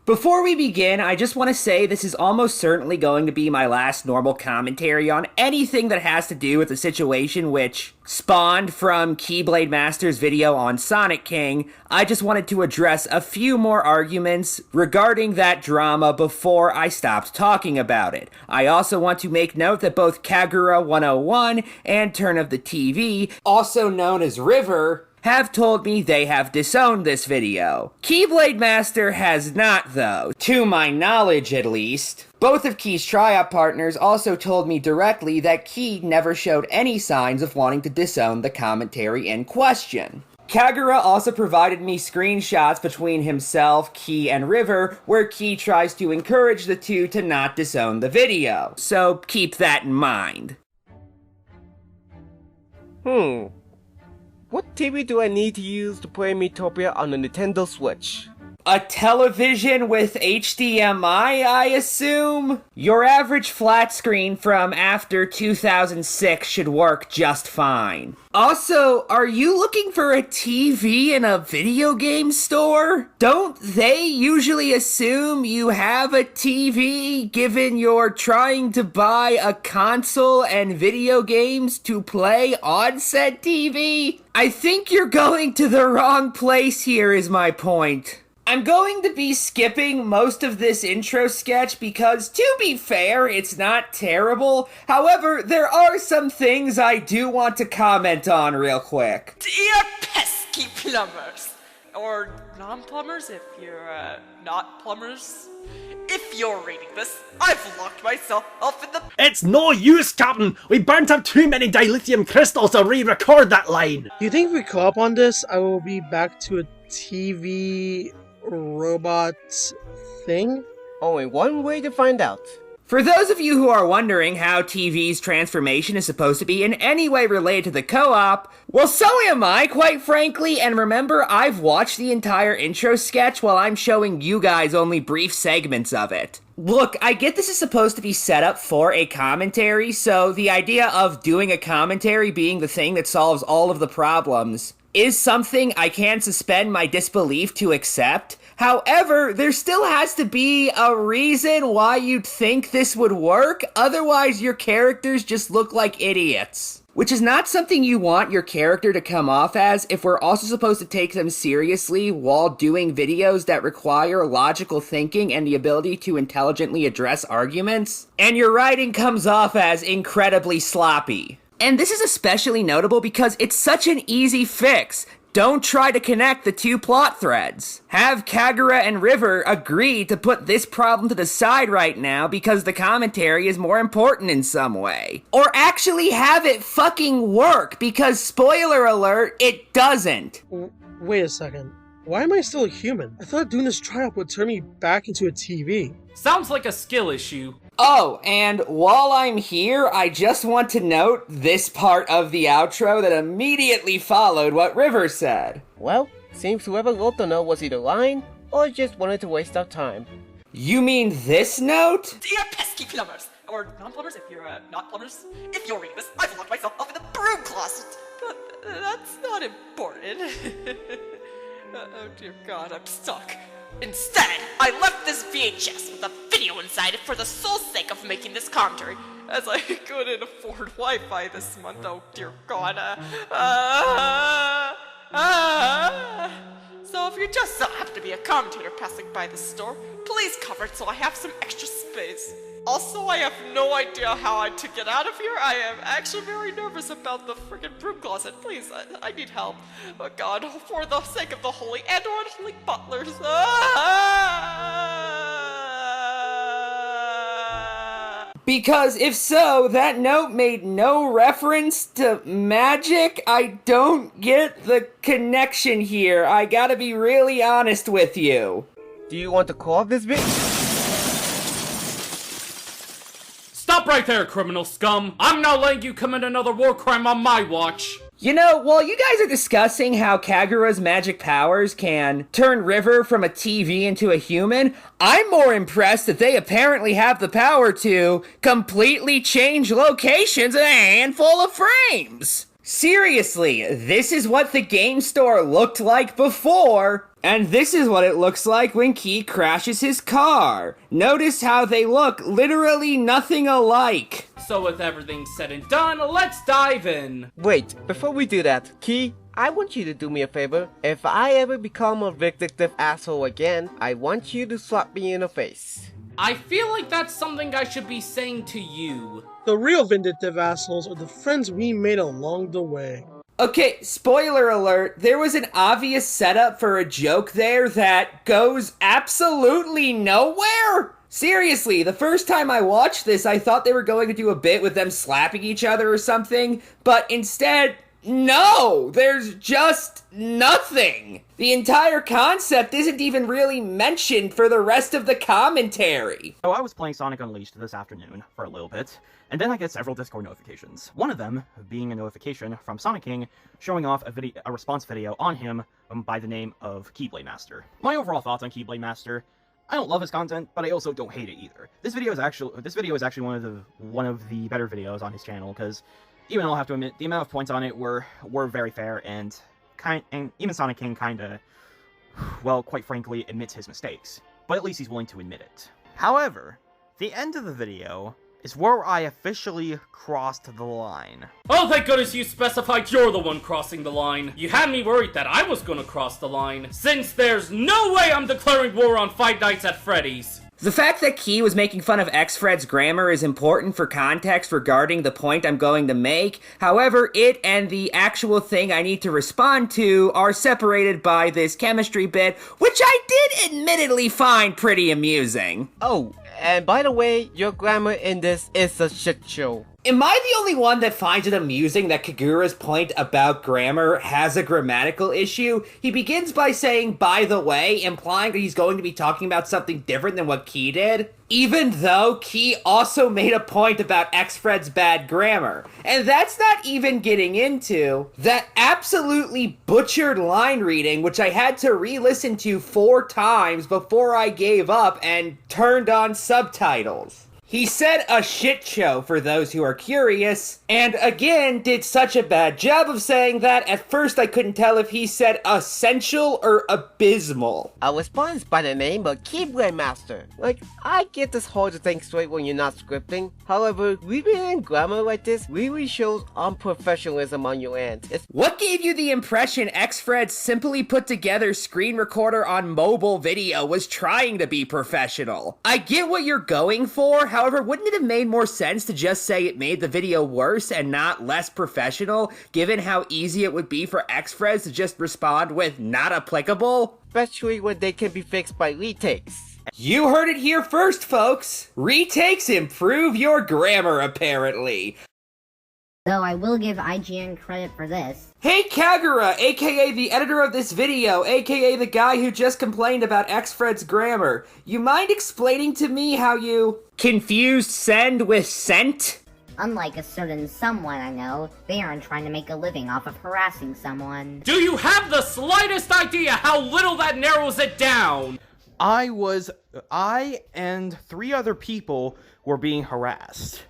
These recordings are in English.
Before we begin, I just want to say this is almost certainly going to be my last normal commentary on anything that has to do with the situation which spawned from Keyblade Master's video on Sonic King. I just wanted to address a few more arguments regarding that drama before I stopped talking about it. I also want to make note that both Kagura101 and Turn of the TV, also known as River, have told me they have disowned this video. Keyblade Master has not, though, to my knowledge at least. Both of Key's tryout partners also told me directly that Key never showed any signs of wanting to disown the commentary in question. Kagura also provided me screenshots between himself, Key, and River, where Key tries to encourage the two to not disown the video. So keep that in mind. What TV do I need to use to play Metopia on the Nintendo Switch? A television with HDMI, I assume? Your average flat screen from after 2006 should work just fine. Also, are you looking for a TV in a video game store? Don't they usually assume you have a TV given you're trying to buy a console and video games to play on said TV? I think you're going to the wrong place here is my point. I'm going to be skipping most of this intro sketch because, to be fair, it's not terrible. However, there are some things I do want to comment on real quick. Dear pesky plumbers, or non-plumbers if you're not plumbers. If you're reading this, I've locked myself up in the— It's no use, Captain! We burnt up too many dilithium crystals to re-record that line! Do you think if we co-op on this, I will be back to a TV robot thing? Only one way to find out. For those of you who are wondering how TV's transformation is supposed to be in any way related to the co-op, well, so am I, quite frankly, and remember, I've watched the entire intro sketch while I'm showing you guys only brief segments of it. Look, I get this is supposed to be set up for a commentary, so the idea of doing a commentary being the thing that solves all of the problems is something I can suspend my disbelief to accept. However, there still has to be a reason why you'd think this would work, otherwise your characters just look like idiots. Which is not something you want your character to come off as if we're also supposed to take them seriously while doing videos that require logical thinking and the ability to intelligently address arguments. And your writing comes off as incredibly sloppy. And this is especially notable because it's such an easy fix. Don't try to connect the two plot threads. Have Kagura and River agree to put this problem to the side right now because the commentary is more important in some way. Or actually have it fucking work because, spoiler alert, it doesn't. Wait a second. Why am I still a human? I thought doing this tryout would turn me back into a TV. Sounds like a skill issue. Oh, and while I'm here, I just want to note this part of the outro that immediately followed what River said. Well, seems whoever wrote the note was either lying or just wanted to waste our time. You mean this note? Dear pesky plumbers, or non-plumbers if you're not plumbers. If you're reading this, I've locked myself up in the broom closet. But that's not important. Oh dear God, I'm stuck. Instead, I left this VHS with a video inside it for the sole sake of making this commentary, as I couldn't afford Wi-Fi this month. Oh dear God. So if you just so happen to be a commentator passing by the store, please cover it so I have some extra space. Also, I have no idea how to get out of here. I am actually very nervous about the friggin' broom closet. Please, I need help. Oh God, for the sake of the holy and or unholy butlers. Because if so, that note made no reference to magic. I don't get the connection here. I gotta be really honest with you. Do you want to call this bit? Stop right there, criminal scum! I'm not letting you commit another war crime on my watch! You know, while you guys are discussing how Kagura's magic powers can turn River from a TV into a human, I'm more impressed that they apparently have the power to completely change locations in a handful of frames. Seriously, this is what the game store looked like before. And this is what it looks like when Key crashes his car. Notice how they look literally nothing alike. So with everything said and done, let's dive in. Wait, before we do that, Key, I want you to do me a favor. If I ever become a vindictive asshole again, I want you to slap me in the face. I feel like that's something I should be saying to you. The real vindictive assholes are the friends we made along the way. Okay, spoiler alert, there was an obvious setup for a joke there that goes absolutely nowhere. Seriously, the first time I watched this, I thought they were going to do a bit with them slapping each other or something, but instead, no, there's just nothing. The entire concept isn't even really mentioned for the rest of the commentary. So I was playing Sonic Unleashed this afternoon for a little bit, and then I get several Discord notifications. One of them being a notification from Sonic King showing off a response video on him by the name of Keyblade Master. My overall thoughts on Keyblade Master: I don't love his content, but I also don't hate it either. This video is actually one of the better videos on his channel, because even I'll have to admit, the amount of points on it were very fair, and even Sonic King kinda, well, quite frankly, admits his mistakes. But at least he's willing to admit it. However, the end of the video is where I officially crossed the line. Oh, thank goodness you specified you're the one crossing the line. You had me worried that I was gonna cross the line, since there's no way I'm declaring war on Five Nights at Freddy's. The fact that Key was making fun of X-Fred's grammar is important for context regarding the point I'm going to make. However, it and the actual thing I need to respond to are separated by this chemistry bit, which I did admittedly find pretty amusing. Oh, and by the way, your grammar in this is a shit show. Am I the only one that finds it amusing that Kagura's point about grammar has a grammatical issue? He begins by saying, by the way, implying that he's going to be talking about something different than what Key did, even though Key also made a point about X-Fred's bad grammar. And that's not even getting into that absolutely butchered line reading, which I had to re-listen to 4 times before I gave up and turned on subtitles. He said a shit show, for those who are curious, and again did such a bad job of saying that at first I couldn't tell if he said essential or abysmal. I was sponsored by the name of Keyblade Master. Like, I get this hard to think straight when you're not scripting. However, reading in grammar like this really shows unprofessionalism on your end. What gave you the impression X-Fred's simply put together screen recorder on mobile video was trying to be professional? I get what you're going for. However, wouldn't it have made more sense to just say it made the video worse and not less professional, given how easy it would be for X-Freds to just respond with not applicable? Especially when they can be fixed by retakes. You heard it here first, folks. Retakes improve your grammar, apparently. Though I will give IGN credit for this. Hey Kagura, aka the editor of this video, aka the guy who just complained about X-Fred's grammar. You mind explaining to me how you confused send with sent? Unlike a certain someone I know, they aren't trying to make a living off of harassing someone. Do you have the slightest idea how little that narrows it down? I and 3 other people were being harassed.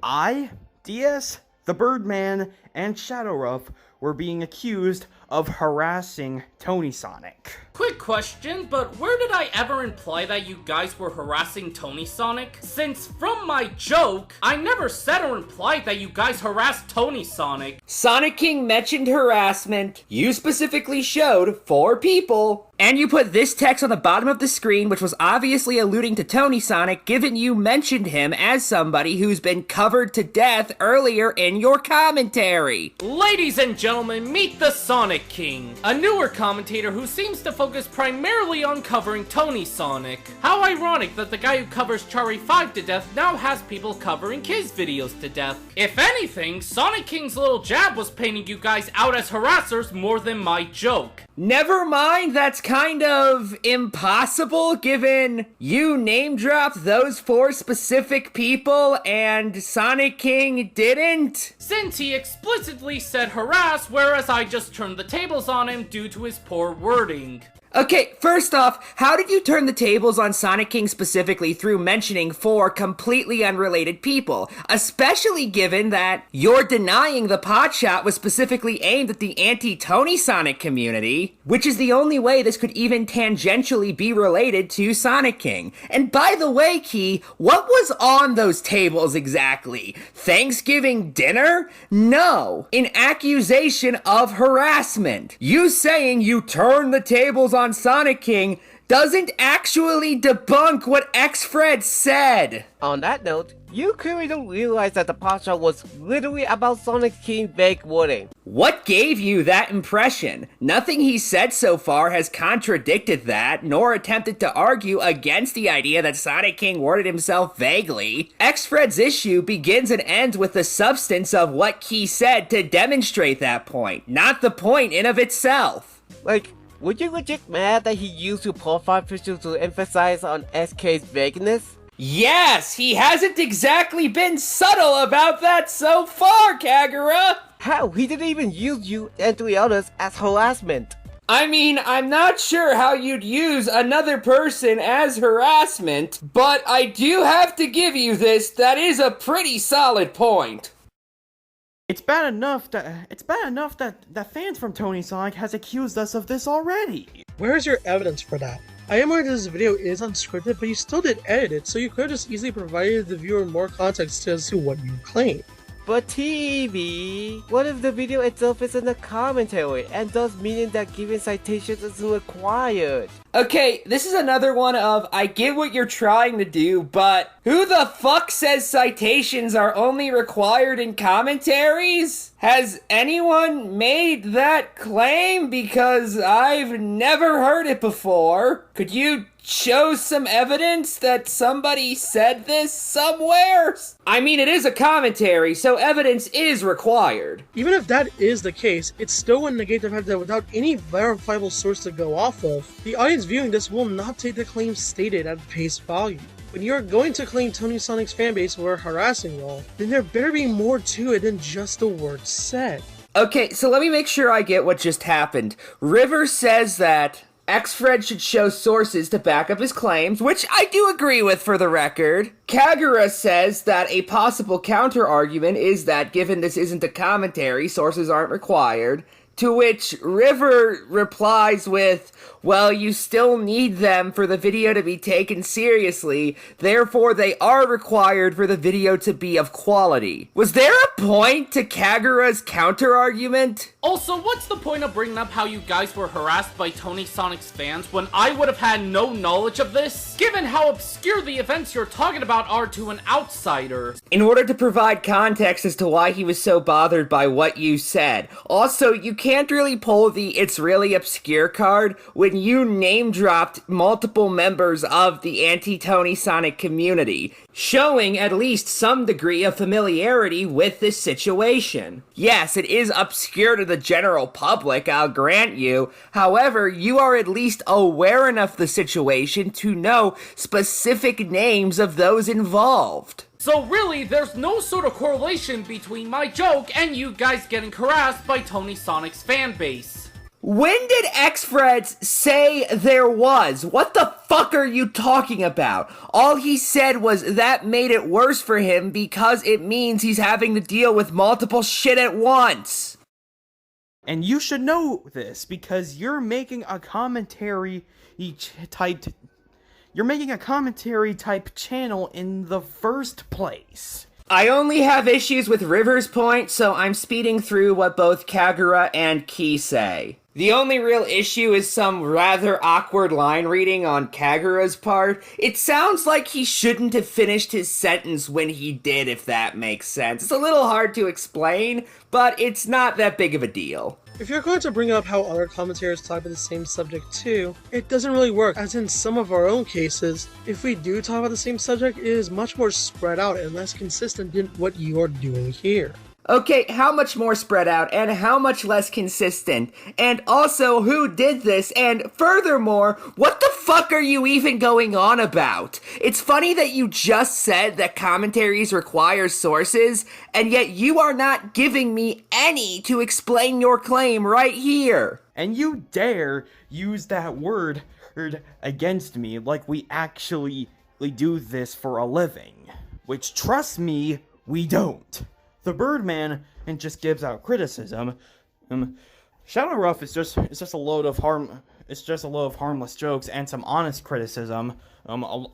DS, the Birdman, and Shadowruff were being accused of harassing Tony Sonic. Quick question, but where did I ever imply that you guys were harassing Tony Sonic? Since from my joke, I never said or implied that you guys harassed Tony Sonic. Sonic King mentioned harassment. You specifically showed 4 people. And you put this text on the bottom of the screen, which was obviously alluding to Tony Sonic, given you mentioned him as somebody who's been covered to death earlier in your commentary. Ladies and gentlemen, meet the Sonic King, a newer commentator who seems to focus primarily on covering Tony Sonic. How ironic that the guy who covers Chari 5 to death now has people covering his videos to death. If anything, Sonic King's little jab was painting you guys out as harassers more than my joke. Never mind, that's kind of impossible given you name-dropped those 4 specific people and Sonic King didn't. Since he explicitly said harass, whereas I just turned the tables on him due to his poor wording. Okay, first off, how did you turn the tables on Sonic King specifically through mentioning 4 completely unrelated people? Especially given that you're denying the pot shot was specifically aimed at the anti-Tony Sonic community, which is the only way this could even tangentially be related to Sonic King. And by the way, Key, what was on those tables exactly? Thanksgiving dinner? No, an accusation of harassment. You saying you turned the tables on Sonic King doesn't actually debunk what X-Fred said. On that note, you clearly don't realize that the pot shot was literally about Sonic King vague wording. What gave you that impression? Nothing he said so far has contradicted that, nor attempted to argue against the idea that Sonic King worded himself vaguely. X-Fred's issue begins and ends with the substance of what Key said to demonstrate that point, not the point in of itself. Like, were you legit mad that he used your profile picture to emphasize on SK's vagueness? Yes, he hasn't exactly been subtle about that so far, Kagura! How? He didn't even use you and 3 others as harassment. I mean, I'm not sure how you'd use another person as harassment, but I do have to give you this, that is a pretty solid point. It's bad enough that fans from Tony Sonic has accused us of this already. Where is your evidence for that? I am aware this video is unscripted, but you still did edit it, so you could have just easily provided the viewer more context as to what you claim. But TV, what if the video itself is in the commentary, and thus meaning that giving citations isn't required? Okay, this is another one of, I get what you're trying to do, but who the fuck says citations are only required in commentaries? Has anyone made that claim? Because I've never heard it before. Could you show some evidence that somebody said this somewhere? I mean, it is a commentary, so evidence is required. Even if that is the case, it still wouldn't negate the fact that without any verifiable source to go off of, the audience viewing this will not take the claims stated at face value. When you're going to claim Tony Sonic's fanbase were harassing y'all, then there better be more to it than just the words said. Okay, so let me make sure I get what just happened. River says that X-Fred should show sources to back up his claims, which I do agree with for the record. Kagura says that a possible counter-argument is that given this isn't a commentary, sources aren't required. To which River replies with, well, you still need them for the video to be taken seriously, therefore they are required for the video to be of quality. Was there a point to Kagura's counter-argument? Also, what's the point of bringing up how you guys were harassed by Tony Sonic's fans when I would have had no knowledge of this? Given how obscure the events you're talking about are to an outsider. In order to provide context as to why he was so bothered by what you said. Also, you can't really pull the "it's really obscure" card when you name-dropped multiple members of the anti-Tony Sonic community, showing at least some degree of familiarity with this situation. Yes, it is obscure to the general public, I'll grant you. However, you are at least aware enough of the situation to know specific names of those involved. So really, there's no sort of correlation between my joke and you guys getting harassed by Tony Sonic's fanbase. When did X-Freds say there was? What the fuck are you talking about? All he said was that made it worse for him because it means he's having to deal with multiple shit at once. And you should know this because you're making a commentary type channel in the first place. I only have issues with River's point, so I'm speeding through what both Kagura and Key say. The only real issue is some rather awkward line reading on Kagura's part. It sounds like he shouldn't have finished his sentence when he did, if that makes sense. It's a little hard to explain, but it's not that big of a deal. If you're going to bring up how other commentators talk about the same subject too, it doesn't really work, as in some of our own cases, if we do talk about the same subject, it is much more spread out and less consistent than what you're doing here. Okay, how much more spread out and how much less consistent? And also, who did this? And furthermore, what the fuck are you even going on about? It's funny that you just said that commentaries require sources, and yet you are not giving me any to explain your claim right here. and you dare use that word against me like we actually do this for a living. Which, trust me, we don't. The Birdman and just gives out criticism. Shadow Ruff is just a load of harmless jokes and some honest criticism.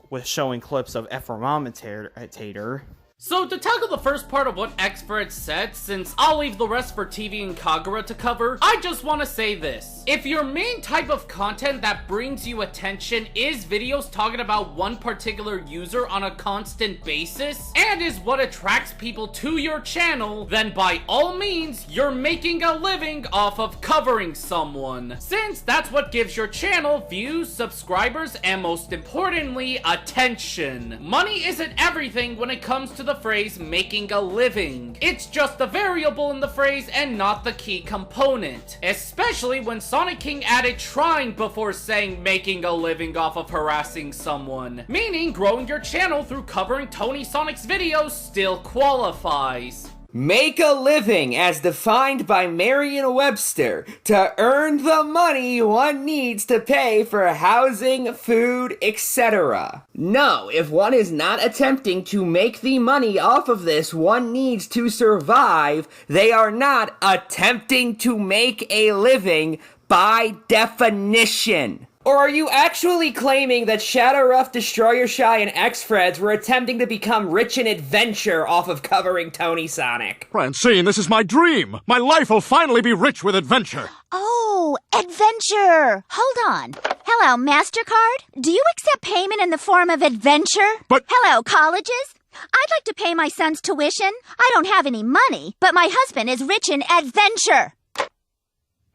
With showing clips of Commentator. So to tackle the first part of what Xfred said, since I'll leave the rest for TV and Kagura to cover, I just want to say this. If your main type of content that brings you attention is videos talking about one particular user on a constant basis, and is what attracts people to your channel, then by all means, you're making a living off of covering someone. Since that's what gives your channel views, subscribers, and most importantly, attention. Money isn't everything when it comes to the phrase making a living. It's just a variable in the phrase and not the key component. Especially when Sonic King added trying before saying making a living off of harassing someone. Meaning growing your channel through covering Tony Sonic's videos still qualifies. Make a living, as defined by Merriam-Webster, to earn the money one needs to pay for housing, food, etc. No, if one is not attempting to make the money off of this one needs to survive, they are not attempting to make a living by definition. Or are you actually claiming that Shadow Ruff, Destroyer Shy, and Xfreds were attempting to become rich in adventure off of covering Tony Sonic? Francine, this is my dream! My life will finally be rich with adventure! Oh, adventure! Hold on. Hello, MasterCard? Do you accept payment in the form of adventure? But... Hello, colleges? I'd like to pay my son's tuition. I don't have any money, but my husband is rich in adventure.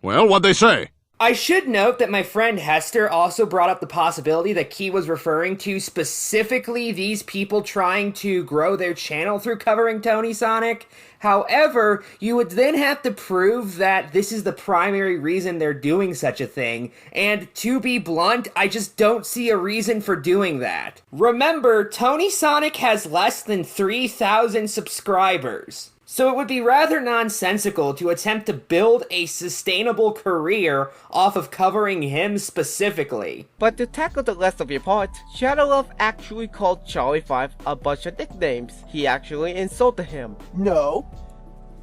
Well, what'd they say? I should note that my friend Hester also brought up the possibility that Key was referring to specifically these people trying to grow their channel through covering Tony Sonic. However, you would then have to prove that this is the primary reason they're doing such a thing, and to be blunt, I just don't see a reason for doing that. Remember, Tony Sonic has less than 3,000 subscribers. So it would be rather nonsensical to attempt to build a sustainable career off of covering him specifically. But to tackle the rest of your part, Shadow Ruff actually called Charlie 5 a bunch of nicknames. He actually insulted him. No,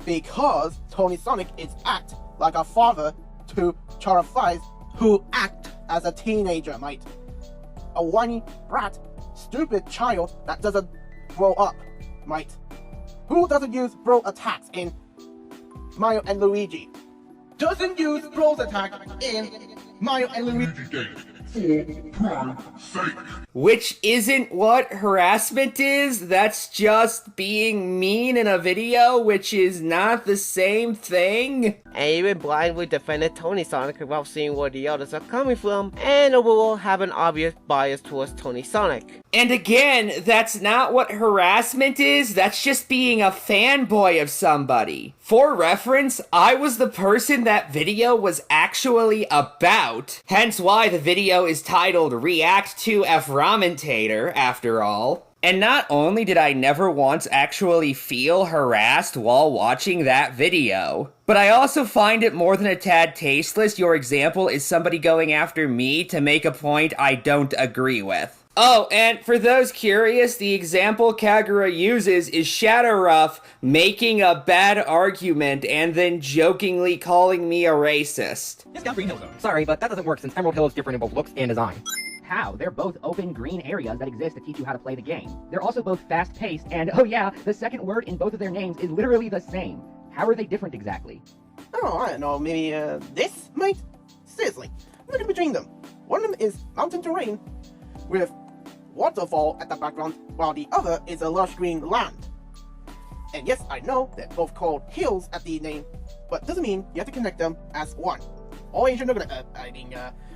because Tony Sonic is act like a father to Charlie 5 who act as a teenager, mate. A whiny, brat, stupid child that doesn't grow up, mate. Who doesn't use bro attacks in Mario and Luigi? Doesn't use bros attack in Mario and Luigi games. Which isn't what harassment is, that's just being mean in a video, which is not the same thing. And even blindly defended Tony Sonic without seeing where the others are coming from, and overall have an obvious bias towards Tony Sonic. And again, that's not what harassment is, that's just being a fanboy of somebody. For reference, I was the person that video was actually about, hence why the video is titled React to Commentator, after all. And not only did I never once actually feel harassed while watching that video, but I also find it more than a tad tasteless your example is somebody going after me to make a point I don't agree with. Oh, and for those curious, the example Kagura uses is Shadow Ruff making a bad argument and then jokingly calling me a racist. Yes, got green hill zone. Sorry, but that doesn't work since Emerald Hill is different in both looks and design. How? They're both open green areas that exist to teach you how to play the game. They're also both fast-paced, and oh yeah, the second word in both of their names is literally the same. How are they different exactly? Oh, I don't know, maybe, this, mate? Seriously, look in between them. One of them is mountain terrain, with waterfall at the background, while the other is a lush green land. And yes, I know they're both called hills at the name, but doesn't mean you have to connect them as one. All Asian look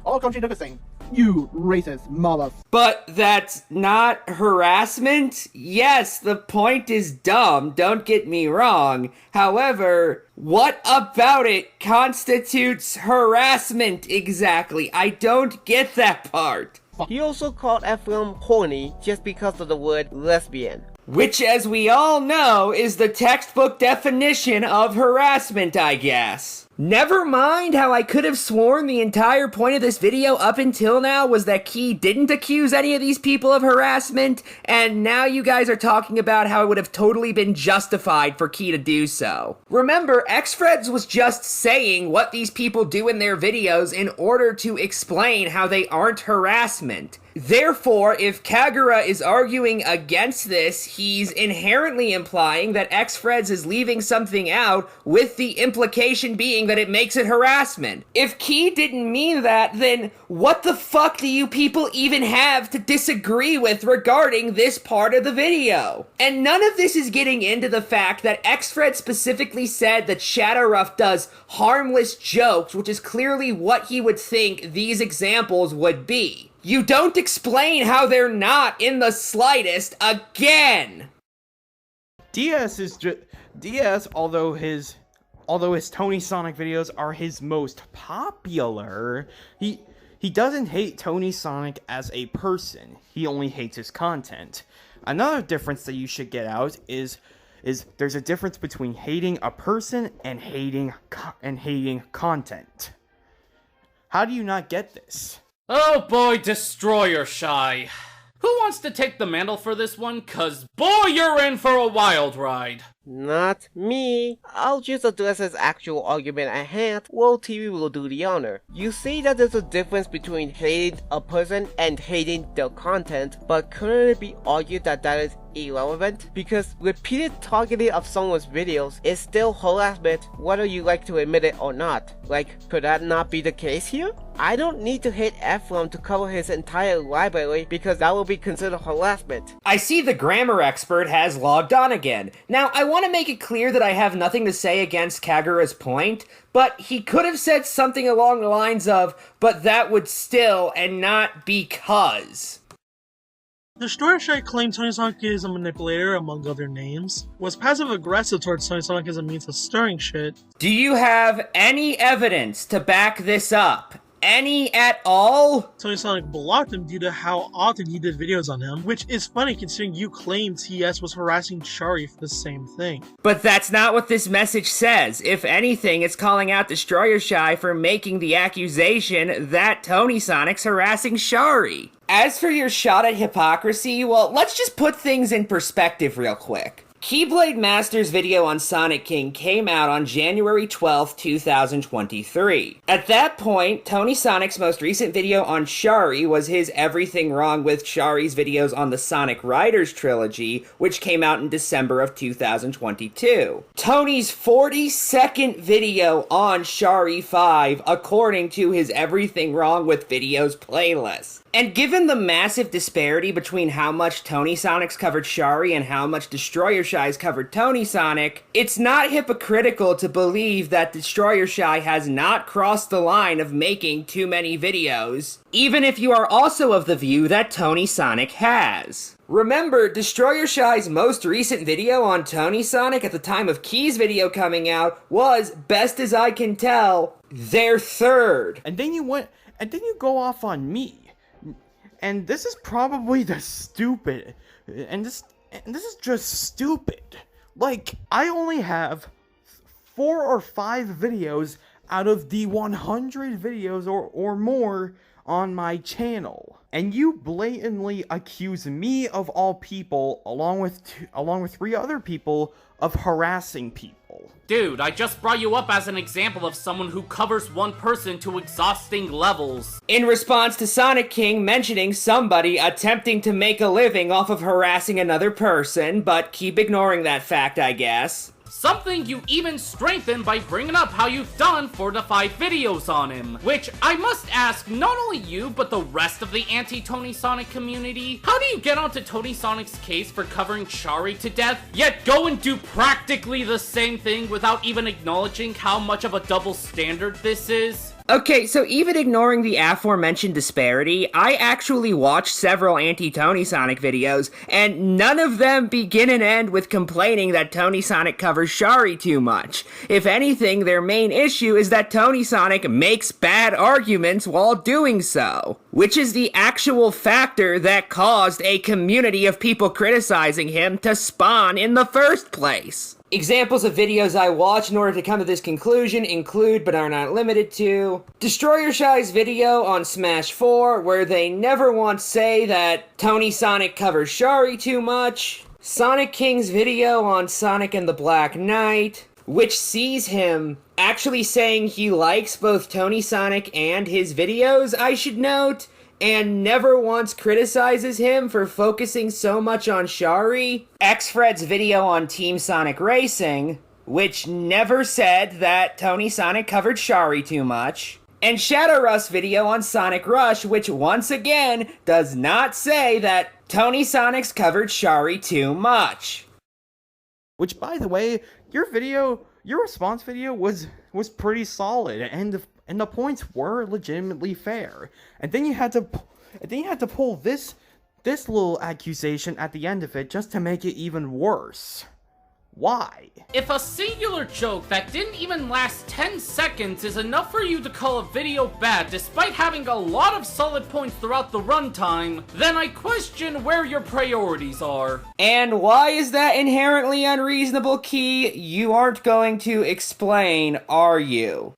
all countries look the same. You racist mother. But that's not harassment? Yes, the point is dumb, don't get me wrong. However, what about it constitutes harassment exactly? I don't get that part. He also called that film horny just because of the word lesbian. Which, as we all know, is the textbook definition of harassment, I guess. Never mind how I could have sworn the entire point of this video up until now was that Key didn't accuse any of these people of harassment, and now you guys are talking about how it would have totally been justified for Key to do so. Remember, Xfreds was just saying what these people do in their videos in order to explain how they aren't harassment. Therefore, if Kagura is arguing against this, he's inherently implying that Xfreds is leaving something out, with the implication being that it makes it harassment. If Key didn't mean that, then what the fuck do you people even have to disagree with regarding this part of the video? And none of this is getting into the fact that Xfred specifically said that Shadowruff does harmless jokes, which is clearly what he would think these examples would be. You don't explain how they're not in the slightest again! DS is just... DS, although his Tony Sonic videos are his most popular, he doesn't hate Tony Sonic as a person. He only hates his content. Another difference that you should get out is there's a difference between hating a person and hating content. How do you not get this? Oh boy, Destroyer Shy. Who wants to take the mantle for this one? 'Cause boy, you're in for a wild ride. Not me. I'll just address his actual argument at hand. World TV will do the honor. You see that there's a difference between hating a person and hating their content, but couldn't it be argued that that is irrelevant? Because repeated targeting of someone's videos is still harassment, whether you like to admit it or not. Like, could that not be the case here? I don't need to hit Ephraim to cover his entire library because that will be considered harassment. I see the grammar expert has logged on again. Now, I want to make it clear that I have nothing to say against Kagura's point, but he could have said something along the lines of, but that would still, and not because. Destroyer Shy claimed Tony Sonic is a manipulator, among other names, was passive-aggressive towards Tony Sonic as a means of stirring shit. Do you have any evidence to back this up? Any at all? Tony Sonic blocked him due to how often he did videos on him, which is funny considering you claimed TS was harassing Chari for the same thing. But that's not what this message says. If anything, it's calling out Destroyer Shy for making the accusation that Tony Sonic's harassing Shari. As for your shot at hypocrisy, well, let's just put things in perspective real quick. Keyblade Master's video on Sonic King came out on January 12th, 2023. At that point, Tony Sonic's most recent video on Shari was his Everything Wrong with Shari's videos on the Sonic Riders trilogy, which came out in December of 2022. Tony's 40-second video on Shari 5, according to his Everything Wrong with Videos playlist. And given the massive disparity between how much Tony Sonic's covered Shari and how much Destroyer Shy's covered Tony Sonic, it's not hypocritical to believe that Destroyer Shy has not crossed the line of making too many videos, even if you are also of the view that Tony Sonic has. Remember, Destroyer Shy's most recent video on Tony Sonic at the time of Key's video coming out was, best as I can tell, their third. And then you go off on me. And this is probably this is just stupid. Like, I only have 4 or 5 videos out of the 100 videos or more on my channel. And you blatantly accuse me of all people, along with 3 other people, of harassing people. Dude, I just brought you up as an example of someone who covers one person to exhausting levels. In response to Sonic King mentioning somebody attempting to make a living off of harassing another person, but keep ignoring that fact, I guess. Something you even strengthen by bringing up how you've done 4 to 5 videos on him. Which, I must ask, not only you, but the rest of the anti-Tony Sonic community, how do you get onto Tony Sonic's case for covering Shari to death, yet go and do practically the same thing without even acknowledging how much of a double standard this is? Okay, so even ignoring the aforementioned disparity, I actually watched several anti-Tony Sonic videos, and none of them begin and end with complaining that Tony Sonic covers Shari too much. If anything, their main issue is that Tony Sonic makes bad arguments while doing so. which is the actual factor that caused a community of people criticizing him to spawn in the first place. Examples of videos I watch in order to come to this conclusion include, but are not limited to, Destroyer Shy's video on Smash 4, where they never once say that Tony Sonic covers Shari too much, Sonic King's video on Sonic and the Black Knight, which sees him actually saying he likes both Tony Sonic and his videos, I should note, and never once criticizes him for focusing so much on Shari. Xfred's video on Team Sonic Racing, which never said that Tony Sonic covered Shari too much. And Shadowrust's video on Sonic Rush, which once again does not say that Tony Sonic's covered Shari too much. Which, by the way, your response video was pretty solid, and the points were legitimately fair. And then you had to pull this little accusation at the end of it just to make it even worse. Why? If a singular joke that didn't even last 10 seconds is enough for you to call a video bad despite having a lot of solid points throughout the runtime, then I question where your priorities are. And why is that inherently unreasonable, Key? You aren't going to explain, are you?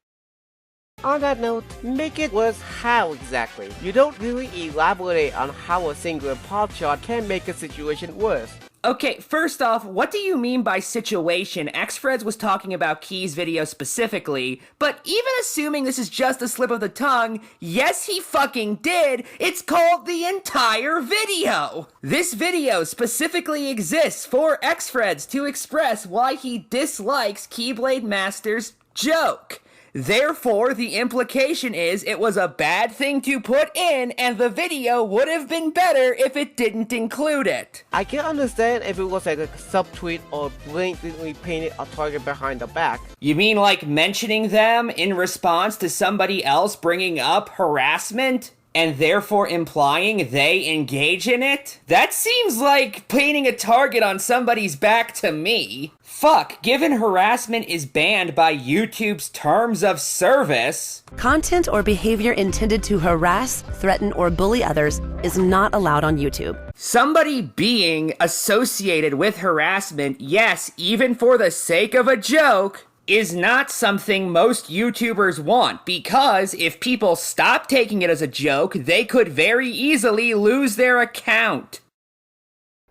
On that note, make it worse how exactly? You don't really elaborate on how a singular pop chart can make a situation worse. Okay, first off, what do you mean by situation? Xfreds was talking about Key's video specifically, but even assuming this is just a slip of the tongue, yes he fucking did, it's called the entire video! This video specifically exists for Xfreds to express why he dislikes Keyblade Master's joke. Therefore, the implication is it was a bad thing to put in, and the video would have been better if it didn't include it. I can understand if it was like a subtweet or blatantly painted a target behind the back. You mean like mentioning them in response to somebody else bringing up harassment? And therefore implying they engage in it? That seems like painting a target on somebody's back to me. Fuck, given harassment is banned by YouTube's terms of service. Content or behavior intended to harass, threaten, or bully others is not allowed on YouTube. Somebody being associated with harassment, yes, even for the sake of a joke, is not something most YouTubers want, because if people stop taking it as a joke, they could very easily lose their account.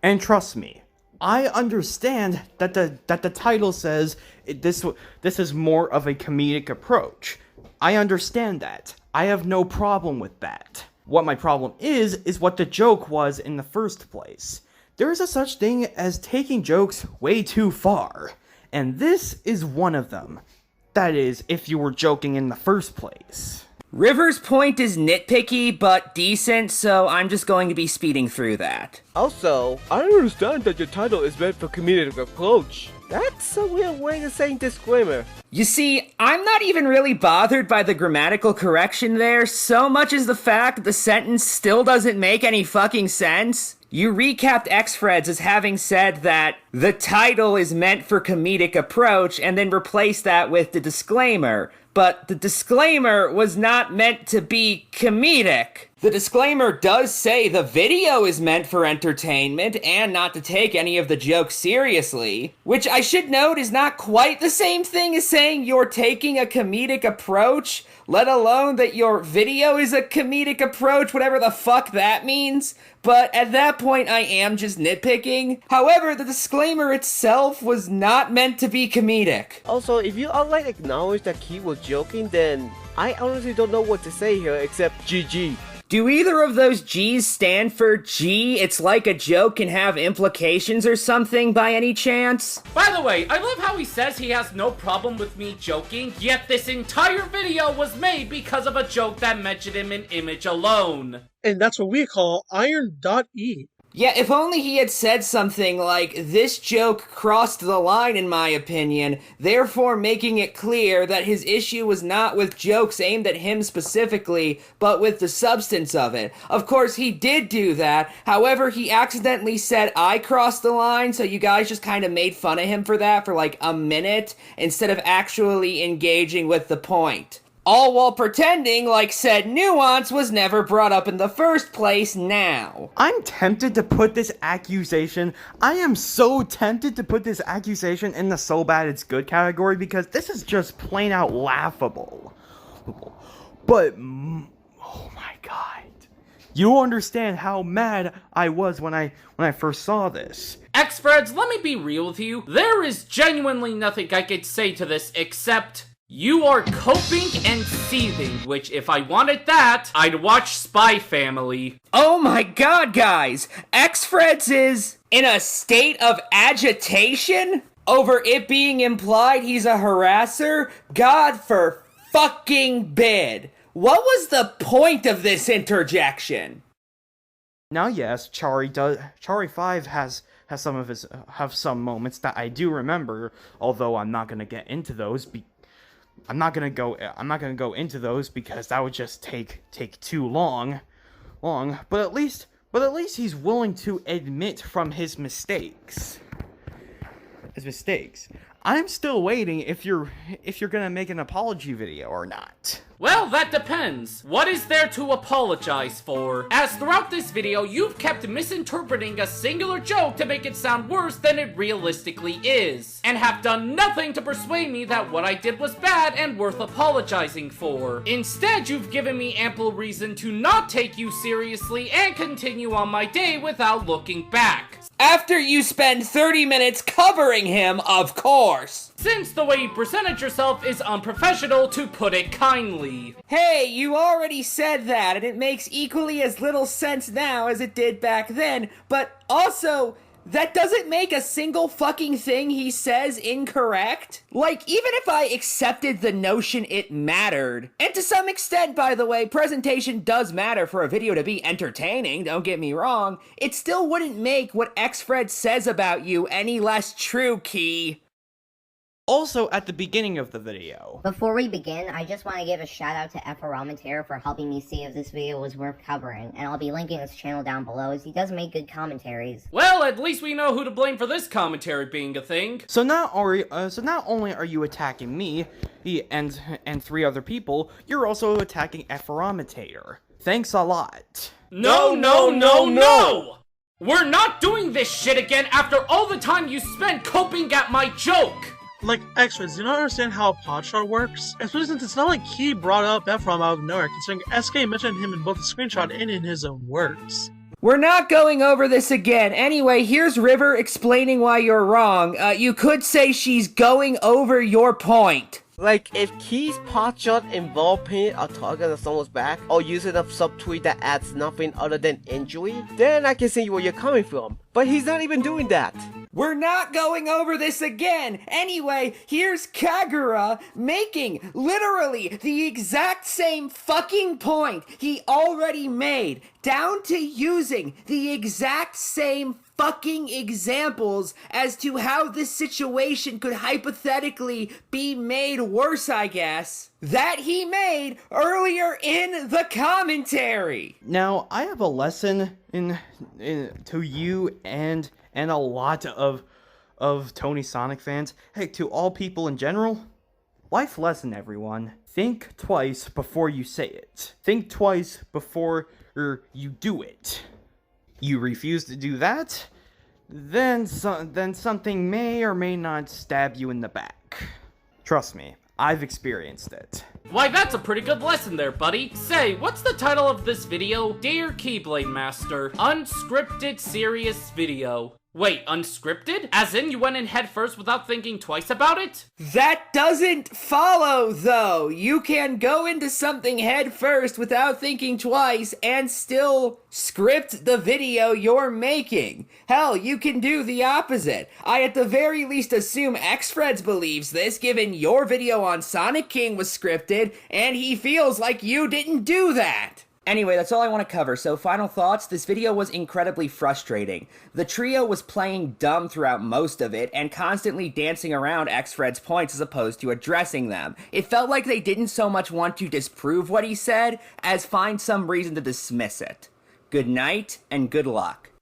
And trust me, I understand that the title says this is more of a comedic approach. I understand that. I have no problem with that. What my problem is what the joke was in the first place. There is a such thing as taking jokes way too far. And this is one of them. That is, if you were joking in the first place. River's point is nitpicky, but decent, so I'm just going to be speeding through that. Also, I understand that your title is meant for comedic approach. That's a weird way to say disclaimer. You see, I'm not even really bothered by the grammatical correction there, so much as the fact that the sentence still doesn't make any fucking sense. You recapped Xfreds as having said that the title is meant for comedic approach and then replaced that with the disclaimer. But the disclaimer was not meant to be comedic. The disclaimer does say the video is meant for entertainment and not to take any of the jokes seriously, which I should note is not quite the same thing as saying you're taking a comedic approach, let alone that your video is a comedic approach, whatever the fuck that means. But at that point, I am just nitpicking. However, the disclaimer itself was not meant to be comedic. Also, if you outright acknowledge that Key was joking, then I honestly don't know what to say here except GG. Do either of those G's stand for G, it's like a joke can have implications or something by any chance? By the way, I love how he says he has no problem with me joking, yet this entire video was made because of a joke that mentioned him in image alone. And that's what we call Iron.E. Yeah, if only he had said something like, this joke crossed the line in my opinion, therefore making it clear that his issue was not with jokes aimed at him specifically, but with the substance of it. Of course, he did do that, however, he accidentally said I crossed the line, so you guys just kind of made fun of him for that for like a minute, instead of actually engaging with the point. all while pretending like said nuance was never brought up in the first place now. I'm tempted to put this accusation, I am so tempted to put this accusation in the so bad it's good category because this is just plain out laughable. But, oh my god. You don't understand how mad I was when I first saw this. X-Freds, let me be real with you. There is genuinely nothing I could say to this except you are coping and seething, which if I wanted that, I'd watch Spy Family. Oh my god, guys! X-Freds is in a state of agitation over it being implied he's a harasser? God for fucking bid. What was the point of this interjection? Now, yes, Chari 5 has some moments that I do remember, although I'm not gonna get into those. I'm not gonna go into those because that would just take too long. But at least he's willing to admit from his mistakes. I'm still waiting if you're gonna make an apology video or not. Well, that depends. What is there to apologize for? As throughout this video, you've kept misinterpreting a singular joke to make it sound worse than it realistically is, and have done nothing to persuade me that what I did was bad and worth apologizing for. Instead, you've given me ample reason to not take you seriously and continue on my day without looking back. After you spend 30 minutes covering him, of course! Since the way you presented yourself is unprofessional, to put it kindly. Hey, you already said that, and it makes equally as little sense now as it did back then, but also, that doesn't make a single fucking thing he says incorrect. Like, even if I accepted the notion it mattered, and to some extent, by the way, presentation does matter for a video to be entertaining, don't get me wrong, it still wouldn't make what X-Fred says about you any less true, Key. Also, at the beginning of the video. Before we begin, I just want to give a shout out to Commentators for helping me see if this video was worth covering, and I'll be linking his channel down below as he does make good commentaries. Well, at least we know who to blame for this commentary being a thing. So not only are you attacking me and 3 other people, you're also attacking Commentators. Thanks a lot. No! We're not doing this shit again after all the time you spent coping at my joke! Like, X-Freds, do not understand how a pod chart works? Especially since it's not like he brought up Ephraim out of nowhere, considering SK mentioned him in both the screenshot and in his own words. We're not going over this again. Anyway, here's River explaining why you're wrong. You could say she's going over your point. Like, if Key's pot shot involved painting a target on someone's back, or using a subtweet that adds nothing other than injury, then I can see where you're coming from. But he's not even doing that. We're not going over this again! Anyway, here's Kagura making literally the exact same fucking point he already made, down to using the exact same fucking examples as to how this situation could hypothetically be made worse, I guess, that he made earlier in the commentary. Now, I have a lesson to you and a lot of Tony Sonic fans. Hey, to all people in general, life lesson, everyone. Think twice before you say it. Think twice before you do it. You refuse to do that, then something may or may not stab you in the back. Trust me, I've experienced it. Why, that's a pretty good lesson there, buddy. Say, what's the title of this video? Dear Keyblade Master, unscripted serious video. Wait, unscripted? As in you went in head first without thinking twice about it? That doesn't follow, though. You can go into something head first without thinking twice and still script the video you're making. Hell, you can do the opposite. I at the very least assume X-Freds believes this, given your video on Sonic King was scripted, and he feels like you didn't do that. Anyway, that's all I want to cover, so final thoughts, this video was incredibly frustrating. The trio was playing dumb throughout most of it, and constantly dancing around X-Fred's points as opposed to addressing them. It felt like they didn't so much want to disprove what he said, as find some reason to dismiss it. Good night, and good luck.